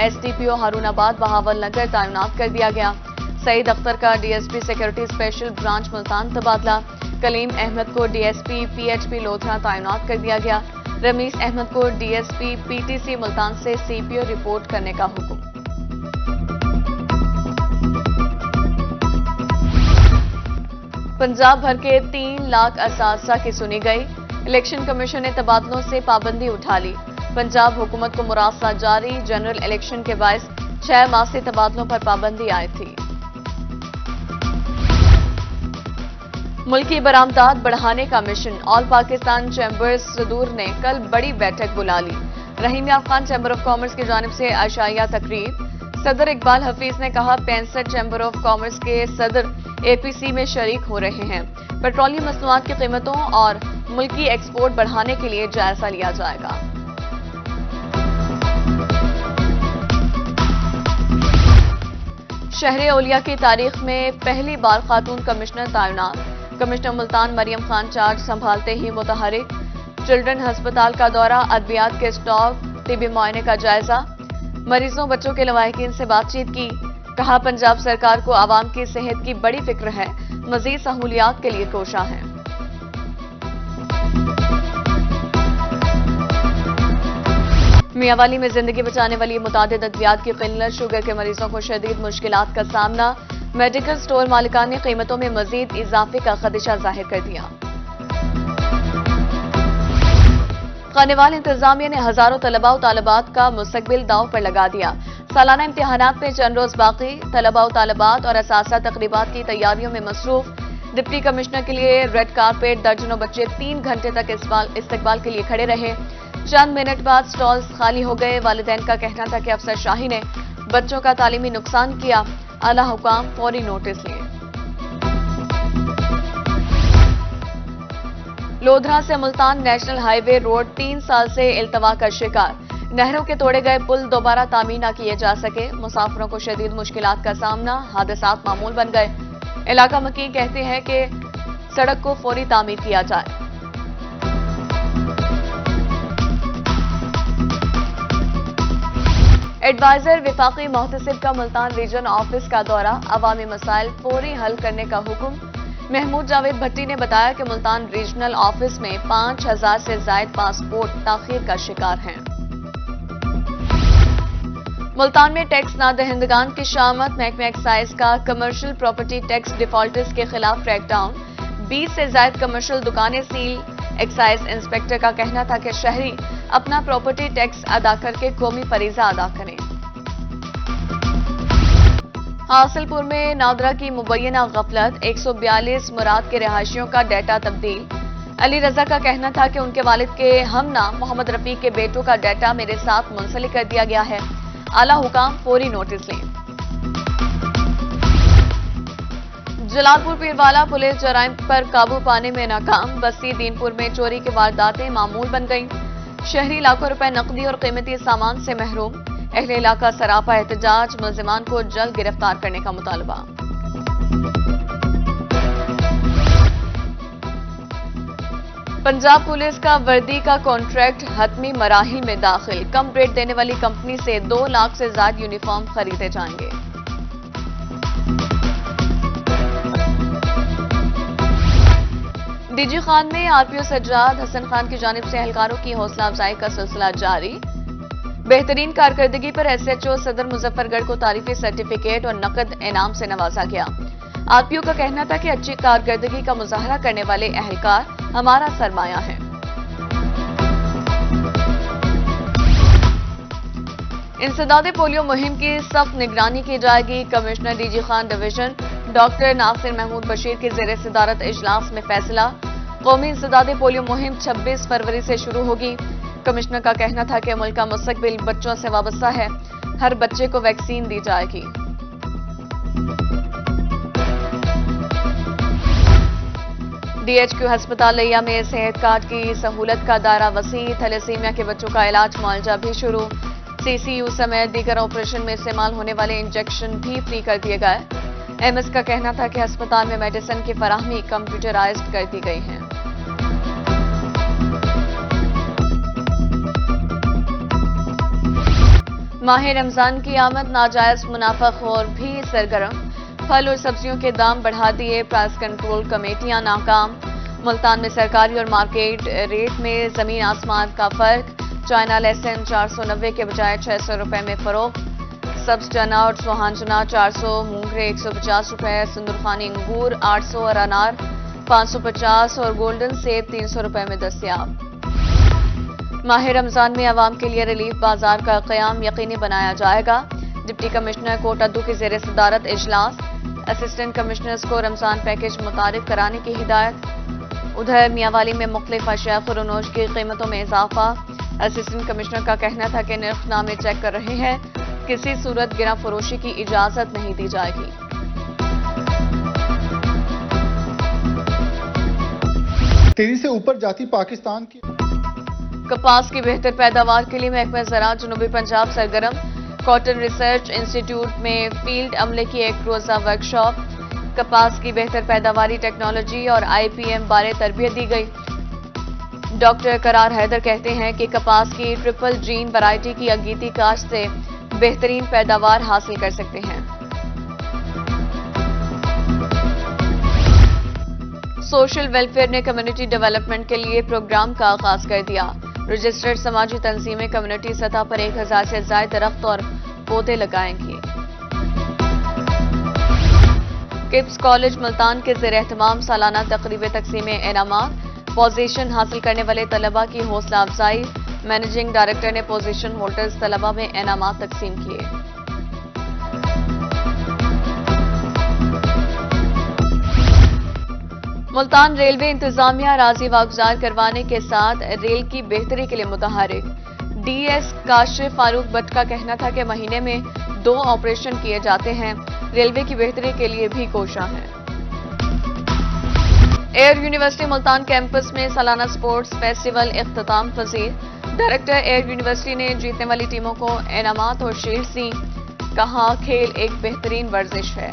SDPO Haroon آباد بہاول نگر تعینات کر دیا گیا۔ سعید اختر کا DSP security special branch Multan تبادلہ۔ کلیم احمد کو DSP PHP لودھرا تعینات کر دیا گیا۔ رمیز احمد کو DSP PTC ملتان سے CPO رپورٹ کرنے کا حکم۔ پنجاب بھر کے 3 لاکھ اساتذہ کی سنی گئی۔ الیکشن کمیشن نے تبادلوں سے پابندی اٹھا لی۔ پنجاب حکومت کو مراسلہ جاری، جنرل الیکشن کے باعث 6 ماہ سے تبادلوں پر پابندی عائد تھی۔ ملکی برآمدات بڑھانے کا مشن، آل پاکستان چیمبرز صدور نے کل بڑی بیٹھک بلا لی۔ رحیم یار خان چیمبر آف کامرس کی جانب سے عشائیہ تقریب۔ صدر اقبال حفیظ نے کہا 65 چیمبر آف کامرس کے صدر APC میں شریک ہو رہے ہیں۔ پیٹرولیم مصنوعات کی قیمتوں اور ملکی ایکسپورٹ بڑھانے کے لیے جائزہ لیا جائے گا۔ شہر اولیا کی تاریخ میں پہلی بار خاتون کمشنر تعینات۔ کمشنر ملتان مریم خان چارج سنبھالتے ہی متحرک۔ چلڈرن ہسپتال کا دورہ، ادویات کے اسٹاک، طبی معائنے کا جائزہ۔ مریضوں بچوں کے لواحقین سے بات چیت کی۔ کہا پنجاب سرکار کو عوام کی صحت کی بڑی فکر ہے، مزید سہولیات کے لیے کوشاں ہیں۔ میاں والی میں زندگی بچانے والی متعدد ادویات کی قلت، شوگر کے مریضوں کو شدید مشکلات کا سامنا۔ میڈیکل سٹور مالکان نے قیمتوں میں مزید اضافے کا خدشہ ظاہر کر دیا۔ خانیوال انتظامیہ نے ہزاروں طلباء و طالبات کا مستقبل داؤ پر لگا دیا۔ سالانہ امتحانات میں چند روز باقی، طلباء و طالبات اور اساتذہ تقریبات کی تیاریوں میں مصروف۔ ڈپٹی کمشنر کے لیے ریڈ کارپیٹ، درجنوں بچے 3 گھنٹے تک استقبال کے لیے کھڑے رہے۔ چند منٹ بعد سٹالز خالی ہو گئے۔ والدین کا کہنا تھا کہ افسر شاہی نے بچوں کا تعلیمی نقصان کیا، اعلیٰ حکام فوری نوٹس لیے۔ لودھرا سے ملتان نیشنل ہائی وے روڈ 3 سال سے التوا کا شکار۔ نہروں کے توڑے گئے پل دوبارہ تعمیر نہ کیے جا سکے، مسافروں کو شدید مشکلات کا سامنا، حادثات معمول بن گئے۔ علاقہ مکین کہتے ہیں کہ سڑک کو فوری تعمیر کیا جائے۔ ایڈوائزر وفاقی محتسب کا ملتان ریجن آفس کا دورہ، عوامی مسائل فوری حل کرنے کا حکم۔ محمود جاوید بھٹی نے بتایا کہ ملتان ریجنل آفس میں 5000 سے زائد پاسپورٹ تاخیر کا شکار ہیں۔ ملتان میں ٹیکس نہ دہندگان کی شامت، محکمہ ایکسائز کا کمرشل پراپرٹی ٹیکس ڈیفالٹرز کے خلاف کریک ڈاؤن، 20 سے زائد کمرشل دکانیں سیل۔ ایکسائز انسپکٹر کا کہنا تھا کہ شہری اپنا پراپرٹی ٹیکس ادا کر کے قومی فریضہ ادا کریں۔ حاصل پور میں نادرا کی مبینہ غفلت، 142 مراد کے رہائشیوں کا ڈیٹا تبدیل۔ علی رضا کا کہنا تھا کہ ان کے والد کے ہم نام محمد رفیق کے بیٹوں کا ڈیٹا میرے ساتھ منسلک کر دیا گیا ہے، اعلیٰ حکام فوری نوٹس لیں۔ جلال پور پیروالا پولیس جرائم پر قابو پانے میں ناکام، بستی دین پور میں چوری کی وارداتیں معمول بن گئیں، شہری لاکھوں روپے نقدی اور قیمتی سامان سے محروم، اہل علاقہ سراپا احتجاج، ملزمان کو جلد گرفتار کرنے کا مطالبہ۔ پنجاب پولیس کا وردی کا کانٹریکٹ حتمی مراحل میں داخل، کم ریٹ دینے والی کمپنی سے 2 لاکھ سے زائد یونیفارم خریدے جائیں گے۔ DG خان میں RPO سجاد حسن خان کی جانب سے اہلکاروں کی حوصلہ افزائی کا سلسلہ جاری۔ بہترین کارکردگی پر SHO صدر مظفر گڑھ کو تعریفی سرٹیفکیٹ اور نقد انعام سے نوازا گیا۔ RPO کا کہنا تھا کہ اچھی کارکردگی کا مظاہرہ کرنے والے اہلکار ہمارا سرمایہ ہے۔ انسداد پولیو مہم کی سخت نگرانی کی جائے گی، commissioner DG Khan division doctor Nasir Mahmood Bashir کی زیر صدارت اجلاس میں فیصلہ۔ قومی انسداد پولیو مہم 26 فروری سے شروع ہوگی۔ کمشنر کا کہنا تھا کہ ملک کا مستقبل بچوں سے وابستہ ہے، ہر بچے کو ویکسین دی جائے گی۔ DHQ ہسپتال لیا میں صحت کارڈ کی سہولت کا دائرہ وسیع، تھیلیسیمیا کے بچوں کا علاج معالجہ بھی شروع، CCU سمیت دیگر آپریشن میں استعمال ہونے والے انجیکشن بھی فری کر دیے گئے۔ MS کا کہنا تھا کہ ہسپتال میں میڈیسن کی فراہمی کمپیوٹرائزڈ کر دی گئی ہے۔ ماہ رمضان کی آمد، ناجائز منافع خور بھی سرگرم، پھل اور سبزیوں کے دام بڑھا دیے، پرائس کنٹرول کمیٹیاں ناکام، ملتان میں سرکاری اور مارکیٹ ریٹ میں زمین آسمان کا فرق، چائنا لہسن 490 کے بجائے 600 روپے میں فروخت، سبز چنا اور سوہان چنا 400، مونگرے 150 روپے، سندرخانی انگور 800 اور انار 550 اور گولڈن سیب 300 روپے میں دستیاب۔ ماہ رمضان میں عوام کے لیے ریلیف بازار کا قیام یقینی بنایا جائے گا، ڈپٹی کمشنر کوٹ ادو کی زیر صدارت اجلاس، اسسٹنٹ کمشنرز کو رمضان پیکج متعارف کرانے کی ہدایت۔ ادھر میاوالی میں مختلف اشیاء فروخت کی قیمتوں میں اضافہ، اسسٹنٹ کمشنر کا کہنا تھا کہ نرخ نامے چیک کر رہے ہیں، کسی صورت گرہ فروشی کی اجازت نہیں دی جائے گی۔ تیزی سے اوپر جاتی پاکستان کی کپاس کی بہتر پیداوار کے لیے محکمہ زراعت جنوبی پنجاب سرگرم، کاٹن ریسرچ انسٹی ٹیوٹ میں فیلڈ عملے کی ایک روزہ ورکشاپ، کپاس کی بہتر پیداواری ٹیکنالوجی اور آئی پی ایم بارے تربیت دی گئی۔ ڈاکٹر قرار حیدر کہتے ہیں کہ کپاس کی ٹرپل جین ورائٹی کی اگیتی کاشت سے بہترین پیداوار حاصل کر سکتے ہیں۔ سوشل ویلفیئر نے کمیونٹی ڈیولپمنٹ کے لیے پروگرام کا آغاز کر دیا، رجسٹرڈ سماجی تنظیمیں کمیونٹی سطح پر 1000 سے زائد درخت اور پودے لگائیں گی۔ کپس کالج ملتان کے زیر اہتمام سالانہ تقریب تقسیم انعامات، پوزیشن حاصل کرنے والے طلباء کی حوصلہ افزائی، مینیجنگ ڈائریکٹر نے پوزیشن ہولڈرز طلباء میں انعامات تقسیم کیے۔ ملتان ریلوے انتظامیہ اراضی واگزار کروانے کے ساتھ ریل کی بہتری کے لیے متحرک، D S Kashif Farooq but کا کہنا تھا کہ مہینے میں 2 آپریشن کیے جاتے ہیں، ریلوے کی بہتری کے لیے بھی کوشاں ہیں۔ ایئر یونیورسٹی ملتان کیمپس میں سالانہ سپورٹس فیسٹیول اختتام پذیر، ڈائریکٹر ایئر یونیورسٹی نے جیتنے والی ٹیموں کو انعامات اور شیلڈز دیں، کہا کھیل ایک بہترین ورزش ہے۔